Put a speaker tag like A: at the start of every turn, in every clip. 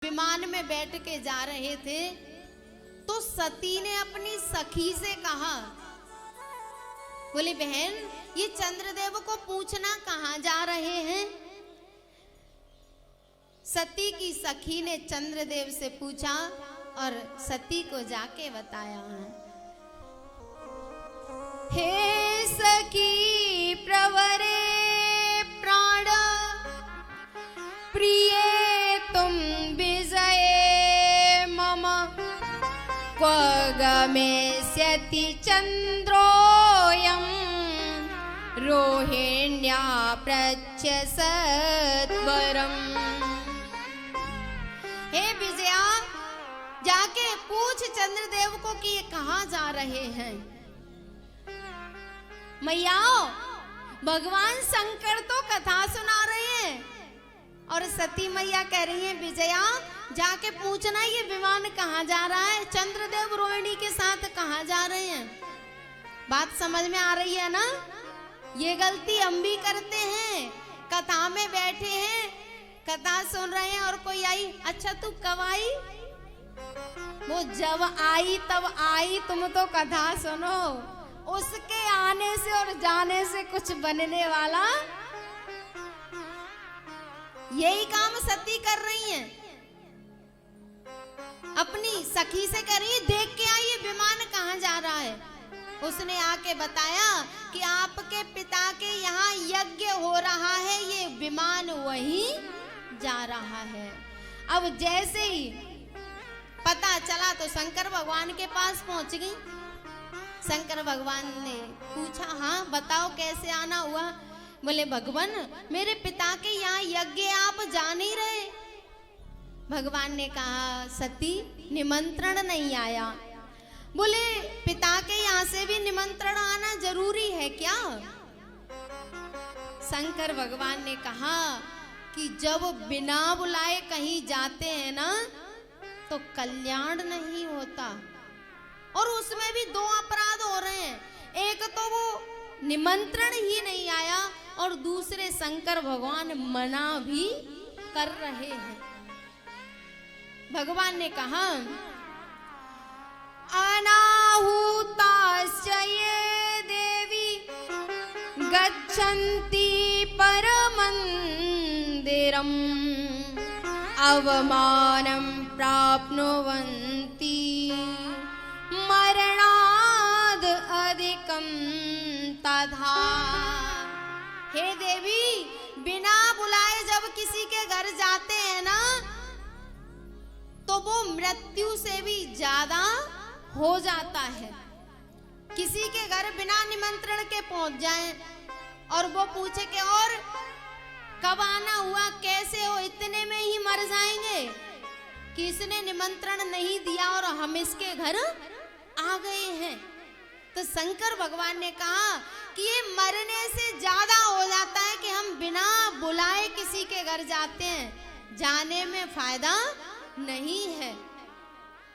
A: विमान में बैठ के जा रहे थे तो सती ने अपनी सखी से कहा, बोली बहन ये चंद्रदेव को पूछना कहाँ जा रहे हैं। सती की सखी ने चंद्रदेव से पूछा और सती को जाके बताया। हे सखी प्रवरे प्राण प्रिय तुम विजय मम क्व गमेष्यति चंद्रोऽयं रोहिण्या प्रच्य सत्वरम्। हे विजया जाके पूछ चंद्रदेव को कि ये कहाँ जा रहे हैं। मैया भगवान शंकर तो कथा सुना रहे हैं और सती मैया कह रही है विजया जाके पूछना ये विमान कहाँ जा रहा है, चंद्रदेव रोहिणी के साथ कहाँ जा रहे हैं। बात समझ में आ रही है ना। ये गलती हम भी करते हैं, कथा में बैठे हैं कथा सुन रहे हैं और कोई आई, अच्छा तू कब आई, वो जब आई तब आई, तुम तो कथा सुनो। उसके आने से और जाने से कुछ बनने वाला, यही काम सती कर रही हैं। अपनी सखी से कह रही है देख के आई ये विमान कहाँ जा रहा है। उसने आके बताया कि आपके पिता के यहाँ यज्ञ हो रहा है, ये विमान वहीं जा रहा है। अब जैसे ही पता चला तो शंकर भगवान के पास पहुंच गई। शंकर भगवान ने पूछा हाँ बताओ कैसे आना हुआ। बोले भगवान मेरे पिता के यहाँ यज्ञ आप जा नहीं रहे। भगवान ने कहा सती निमंत्रण नहीं आया। बोले पिता के यहाँ से भी निमंत्रण आना जरूरी है क्या। शंकर भगवान ने कहा कि जब बिना बुलाए कहीं जाते हैं ना तो कल्याण नहीं होता, और उसमें भी दो अपराध हो रहे हैं। एक तो वो निमंत्रण ही नहीं आया और दूसरे शंकर भगवान मना भी कर रहे हैं। भगवान ने कहा अनाहुताश्च ये देवी गच्छन्ति परमन्दिरम् अवमानं प्राप्नुवन्ति मरणाद अधिकम तथा। हे देवी बिना बुलाए जब किसी के घर जाते हैं ना तो वो मृत्यु से भी ज्यादा हो जाता है। किसी के घर बिना निमंत्रण के पहुंच जाएं और वो पूछे कि और कब आना हुआ, कैसे हो, इतने में ही मर जाएंगे कि इसने निमंत्रण नहीं दिया और हम इसके घर आ गए हैं। तो शंकर भगवान ने कहा कि ये मरने से ज्यादा हो जाता है कि हम बिना बुलाए किसी के घर जाते हैं, जाने में फायदा नहीं है।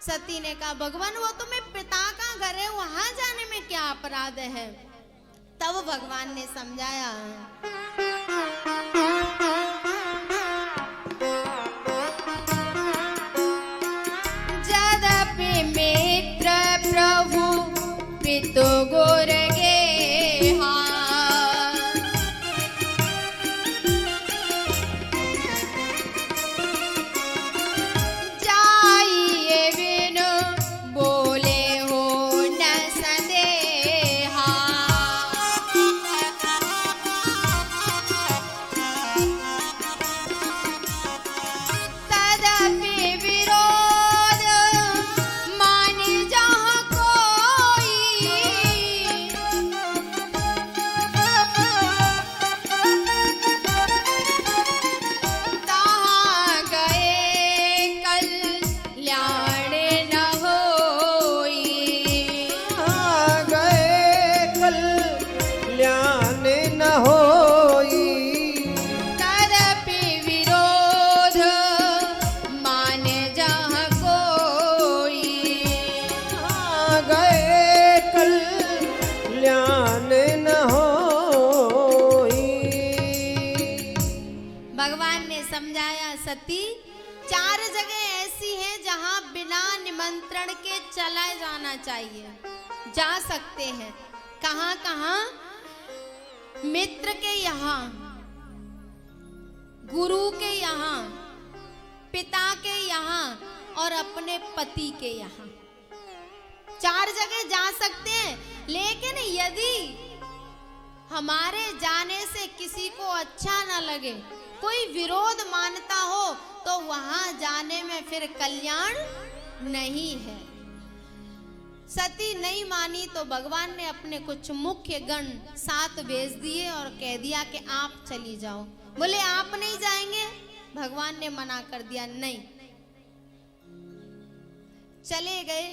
A: सती ने कहा भगवान वो तुम्हें पिता का घर है, वहां जाने में क्या अपराध है। तब भगवान ने समझाया जदपि मित्र प्रभु पितु गुरगे जाइए बिनु बोले हो न संदेहा। तदपि विरोध मान जहाँ कोई तहाँ गए कल्याण न होई।
B: आ गए कल्याण न होई।
A: तदपि विरोध मान जहाँ कोई
B: आ गए कल्याण न होई।
A: भगवान ने समझाया सती चार जगह बिना निमंत्रण के चला जाना चाहिए। जा सकते हैं कहां कहां? मित्र के यहाँ, गुरु के यहाँ, पिता के यहाँ और अपने पति के यहाँ, 4 जगह जा सकते हैं। लेकिन यदि हमारे जाने से किसी को अच्छा न लगे, कोई विरोध मानता हो, तो वहां जाने में फिर कल्याण नहीं है। सती नहीं मानी तो भगवान ने अपने कुछ मुख्य गण साथ भेज दिए और कह दिया कि आप चली जाओ। बोले आप नहीं जाएंगे? भगवान ने मना कर दिया, नहीं। चले गए।